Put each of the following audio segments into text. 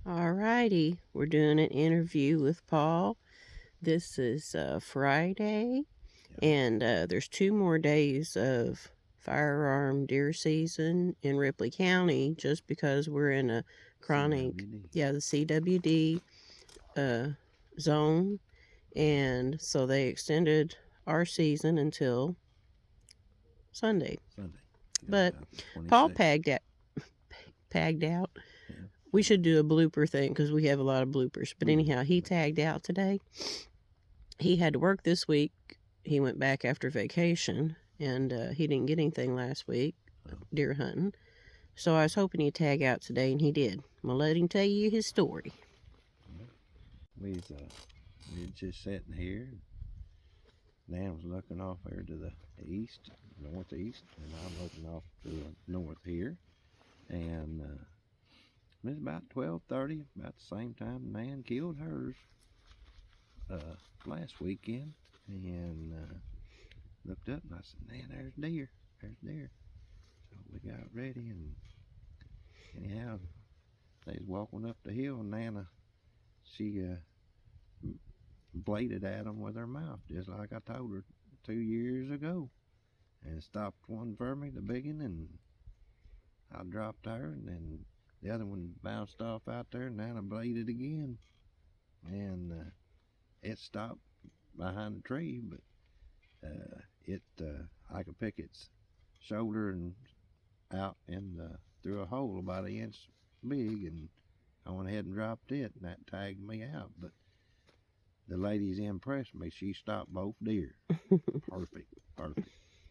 Alrighty, we're doing an interview with Paul. This is Friday, Yeah. and there's 2 more days of firearm deer season in Ripley County just because we're in a chronic, CWD. the CWD zone, and so they extended our season until Sunday. Sunday. But Paul 26. pagged out. Yeah. We should do a blooper thing because we have a lot of bloopers. But anyhow, he tagged out today. He had to work this week. He went back after vacation, and he didn't get anything last week, deer hunting. So I was hoping he'd tag out today, and he did. I'm going to let him tell you his story. We just sitting here. Dan was looking off there to the east, northeast, and I'm looking off to the north here. And it was about 12:30, about the same time Nan killed hers last weekend. And looked up and I said, "Man, there's deer. There's deer." So we got ready, and anyhow, they was walking up the hill, and Nana, she bladed at them with her mouth, just like I told her 2 years ago, and stopped one for me, the big one, and I dropped her, and then the other one bounced off out there, and Nana bladed again, and it stopped behind the tree, but I could pick its shoulder and out through a hole about 1 inch big, and I went ahead and dropped it, and that tagged me out. But the lady's impressed me. She stopped both deer. Perfect.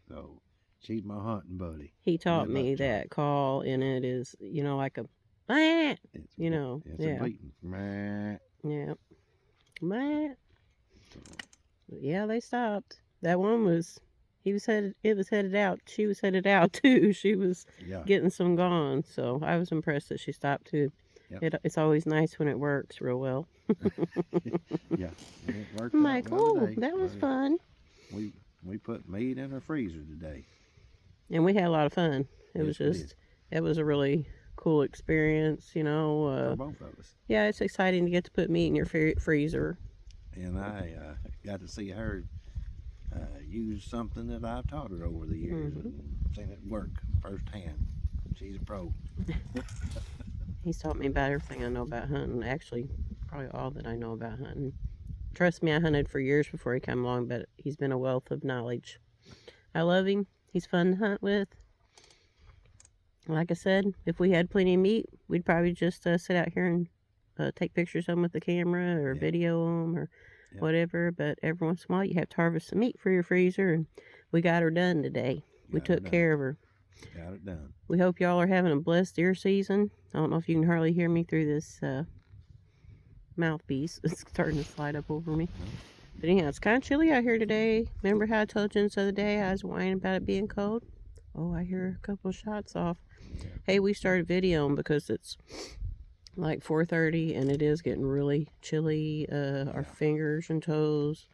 So she's my hunting buddy. He taught me that call, and it is, like a, it's yeah. a bleating. Yeah. Yeah, they stopped. That one was, it was headed out. She was headed out too. She was getting some gone. So I was impressed that she stopped too. Yep. It's always nice when it works real well. Yeah, it worked. I'm like, oh, that was fun. We put meat in our freezer today, and we had a lot of fun. It was a really cool experience, for both of us. Yeah, it's exciting to get to put meat in your freezer. And I got to see her use something that I've taught her over the years, and seen it work firsthand. She's a pro. He's taught me about everything I know about hunting. Actually, probably all that I know about hunting. Trust me, I hunted for years before he came along, but he's been a wealth of knowledge. I love him. He's fun to hunt with. Like I said, if we had plenty of meat, we'd probably just sit out here and take pictures of them with the camera or video them or whatever. But every once in a while, you have to harvest some meat for your freezer, and we got her done today. We took care of her. Got it done. We hope y'all are having a blessed deer season. I don't know if you can hardly hear me through this mouthpiece. It's starting to slide up over me. But anyhow, it's kind of chilly out here today. Remember how I told you the other day I was whining about it being cold? Oh, I hear a couple of shots off. Yeah. Hey, we started videoing because it's like 4:30 and it is getting really chilly. Our fingers and toes,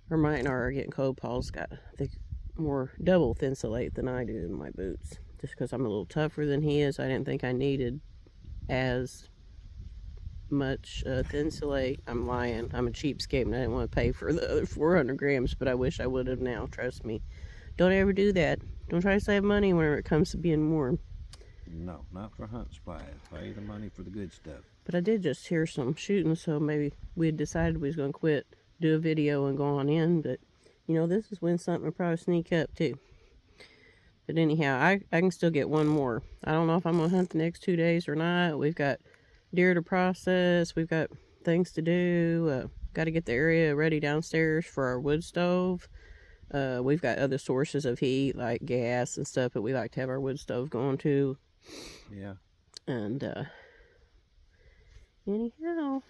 or mine are getting cold. Paul's got, I think, more double Thinsulate than I do in my boots. Just because I'm a little tougher than he is, I didn't think I needed as much Thinsulate. I'm lying. I'm a cheapskate and I didn't want to pay for the other 400 grams, but I wish I would have now. Trust me. Don't ever do that. Don't try to save money whenever it comes to being warm. No, not for hunt supplies. Pay the money for the good stuff. But I did just hear some shooting, so maybe we had decided we was going to quit, do a video and go on in. But, this is when something will probably sneak up too. But anyhow, I can still get one more. I don't know if I'm going to hunt the next 2 days or not. We've got deer to process. We've got things to do. Got to get the area ready downstairs for our wood stove. We've got other sources of heat like gas and stuff, but we like to have our wood stove going to. Yeah. And anyhow,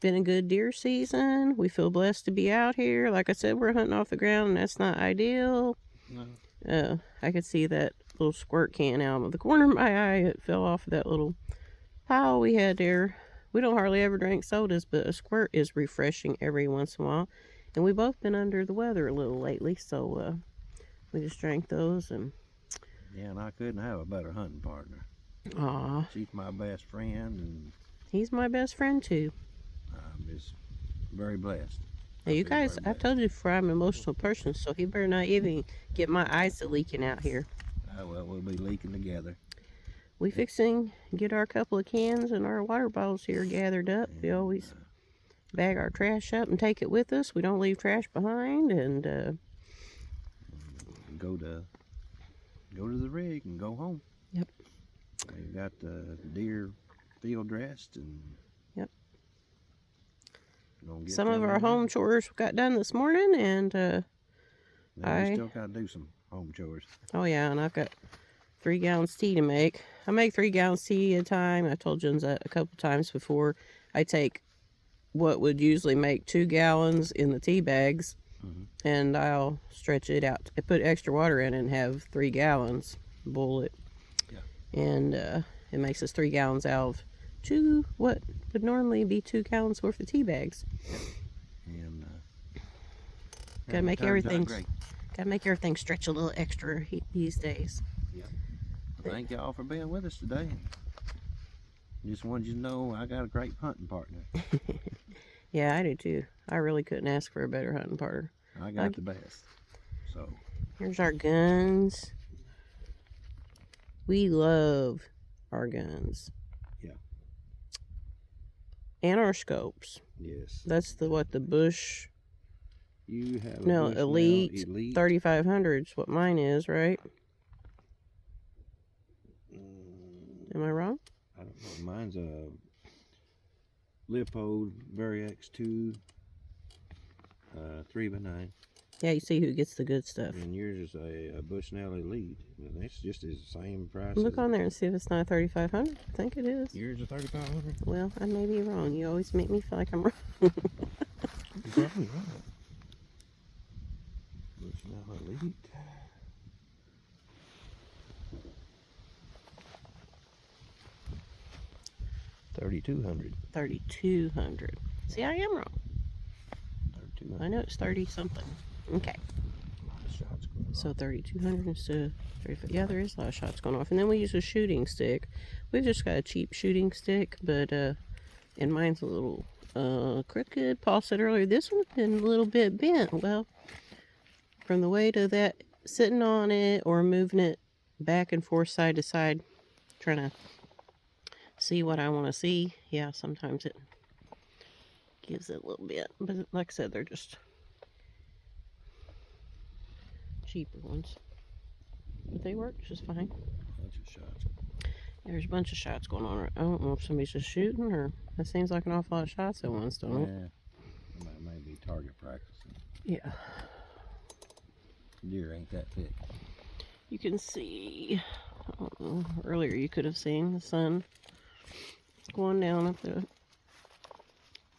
been a good deer season. We feel blessed to be out here. Like I said, we're hunting off the ground, and that's not ideal. No. I could see that little squirt can out of the corner of my eye. It fell off of that little pile we had there. We don't hardly ever drink sodas, but a squirt is refreshing every once in a while. And we've both been under the weather a little lately, so we just drank those. And I couldn't have a better hunting partner. Aw, She's my best friend, and he's my best friend too. I'm just very blessed. Now, I you feel guys, very I've blessed. told you before, I'm an emotional person, so he better not even get my eyes to leaking out here. Well, we'll be leaking together. We fixing get our couple of cans and our water bottles here gathered up. We always bag our trash up and take it with us. We don't leave trash behind, and Go to the rig and go home. Yep. We've got the deer field dressed, and Yep. Get Some of them our in home there. chores got done this morning, and We still got to do some home chores. oh yeah, and I've got 3 gallons tea to make. I make 3 gallons tea at a time. I told Jens that a couple times before. I take what would usually make 2 gallons in the tea bags, and I'll stretch it out. I put extra water in and have 3 gallons, boil it. Yeah. And it makes us 3 gallons out of what would normally be 2 gallons worth of tea bags. And Gotta make everything stretch a little extra these days. Yeah. Well, thank y'all for being with us today. Just wanted you to know I got a great hunting partner. Yeah, I do too. I really couldn't ask for a better hunting partner. I got the best. So Here's our guns. We love our guns. Yeah. And our scopes. Yes. That's the Bush. You have No, a Elite 3500 is what mine is, right? Am I wrong? I don't know. Mine's a Leopold Very X2 3x9. Yeah, you see who gets the good stuff. And yours is a Bushnell Elite. And it's just the same price. Look on there and see if it's not 3500. I think it is. Yours is 3500. Well, I may be wrong. You always make me feel like I'm wrong. You're probably right. Bushnell Elite. $3,200. See, I am wrong. 3,200. I know it's 30 something. Okay. So 3,200 instead of 35. Yeah, there is a lot of shots going off. And then we use a shooting stick. We've just got a cheap shooting stick, but and mine's a little crooked. Paul said earlier this one's been a little bit bent. Well, from the weight of that sitting on it or moving it back and forth side to side, trying to see what I want to see. Yeah, sometimes it gives it a little bit. But like I said, they're just cheaper ones. But they work just fine. Bunch of shots. There's a bunch of shots going on. I don't know if somebody's just shooting or that seems like an awful lot of shots at once, don't it? Yeah. Maybe target practicing. Yeah. Deer ain't that thick. You can see, I don't know, earlier you could have seen the sun going down up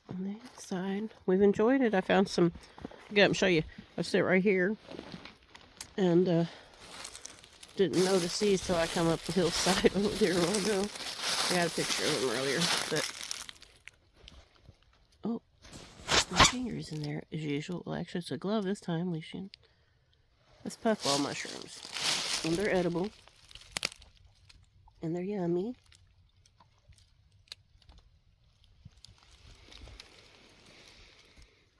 on the side. We've enjoyed it. I found some, I'll get up and show you. I sit right here and didn't notice these till I come up the hillside over there a while ago. I got a picture of them earlier, but oh, my finger's in there as usual. Well, actually, it's a glove this time, Lucian. That's puffball mushrooms, and they're edible, and they're yummy.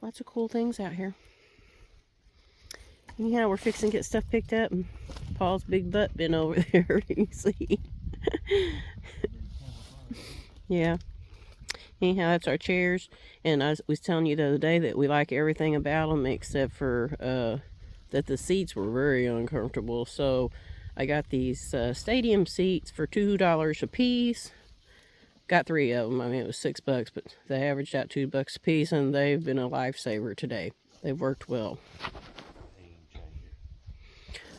Lots of cool things out here. Anyhow, we're fixing to get stuff picked up, and Paul's big butt been over there, you see. Yeah. Anyhow, that's our chairs, and I was telling you the other day that we like everything about them except for that the seats were very uncomfortable. So I got these stadium seats for $2 a piece. Got 3 of them. I mean, it was $6, but they averaged out $2 a piece, and they've been a lifesaver today. They've worked well.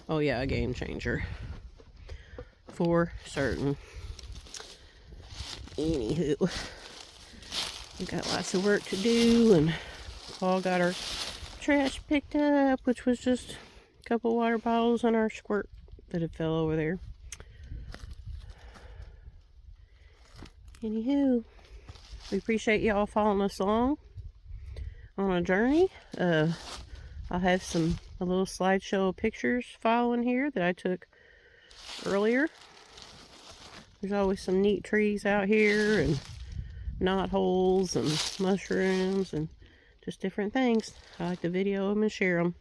Oh yeah, a game changer. For certain. Anywho, we got lots of work to do, and Paul got our trash picked up, which was just a couple water bottles and our squirt that had fell over there. Anywho, we appreciate y'all following us along on a journey. I'll have a little slideshow of pictures following here that I took earlier. There's always some neat trees out here and knot holes and mushrooms and just different things. I like to video them and share them.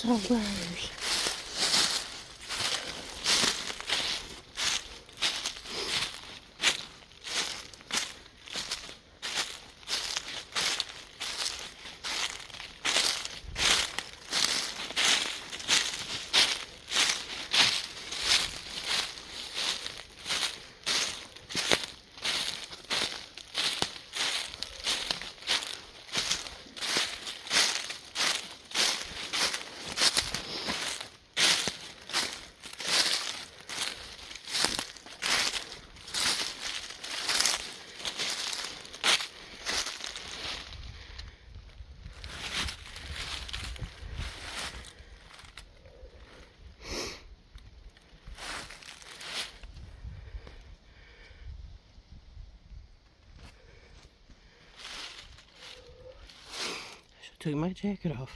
Tall briars. Took my jacket off.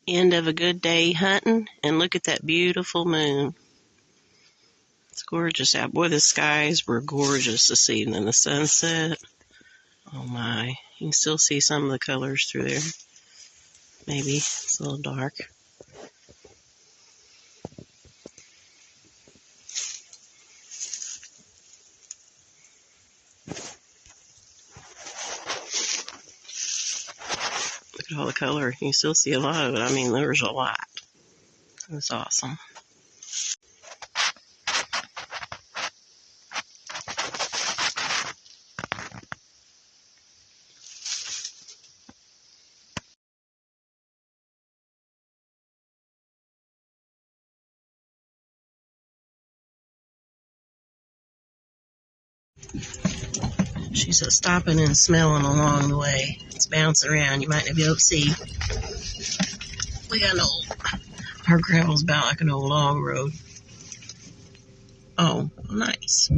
End of a good day hunting, and look at that beautiful moon. It's gorgeous out. Boy, the skies were gorgeous this evening. The sunset. Oh my. You can still see some of the colors through there. Maybe it's a little dark. Look at all the color. You can still see a lot of it. I mean, there's a lot. It's awesome. She's stopping and smelling along the way. It's bouncing around. You might not be able to see. We got an old, our gravel's about like an old log road. Oh, nice.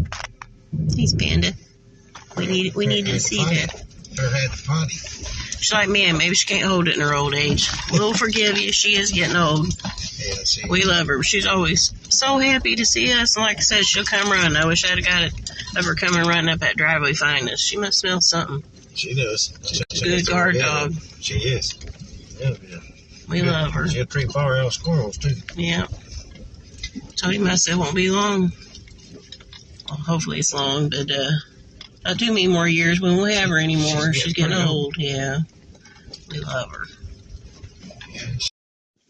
He's Panda. We needed to see that. Her had the potty. She's like, man, maybe she can't hold it in her old age. We'll forgive you. She is getting old. Yeah, see. We love her. She's always so happy to see us. And like I said, she'll come running. I wish I'd have got it of her coming running up that driveway finding us. She must smell something. She does. She's a good guard dog. She is. Yeah. We love her. She'll treat far out squirrels, too. Yeah. Told him I said it won't be long. Well, hopefully it's long, but not too many more years when we'll have her anymore. She's getting old. Yeah. We love her.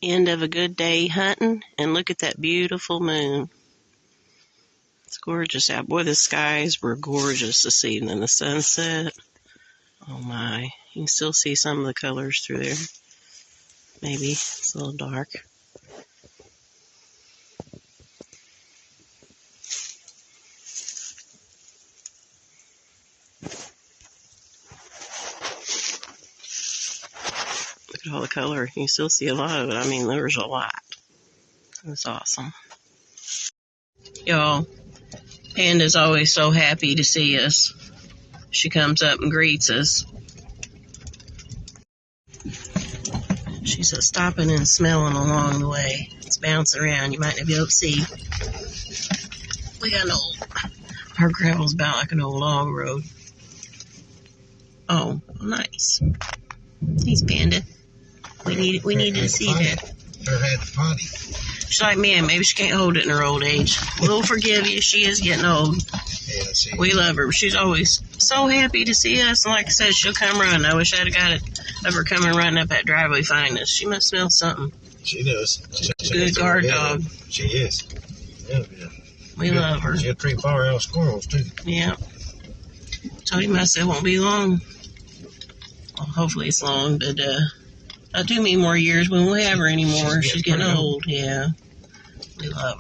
End of a good day hunting, and look at that beautiful moon. It's gorgeous out. Boy, the skies were gorgeous this evening. The sunset. Oh my. You can still see some of the colors through there. Maybe it's a little dark. Look at all the color. You can still see a lot of it. I mean, there's a lot. It's awesome. Y'all, Panda's always so happy to see us. She comes up and greets us. She's stopping and smelling along the way. It's bouncing around. You might not be able to see. We got an old, our gravel's about like an old log road. Oh, nice. He's Panda. We needed to see that. Her had the potty. She's like, man, maybe she can't hold it in her old age. We'll forgive you. She is getting old. Yeah, see. We love her. She's always so happy to see us. And like I said, she'll come running. I wish I'd have got it of her coming running up that driveway finding us. She must smell something. She does. She's a good guard dog. She is. Yeah. We love her. She'll treat far out squirrels, too. Yeah. Told him I said it won't be long. Well, hopefully it's long, but not too many more years when we'll have her anymore. She's getting old. Yeah. We love her.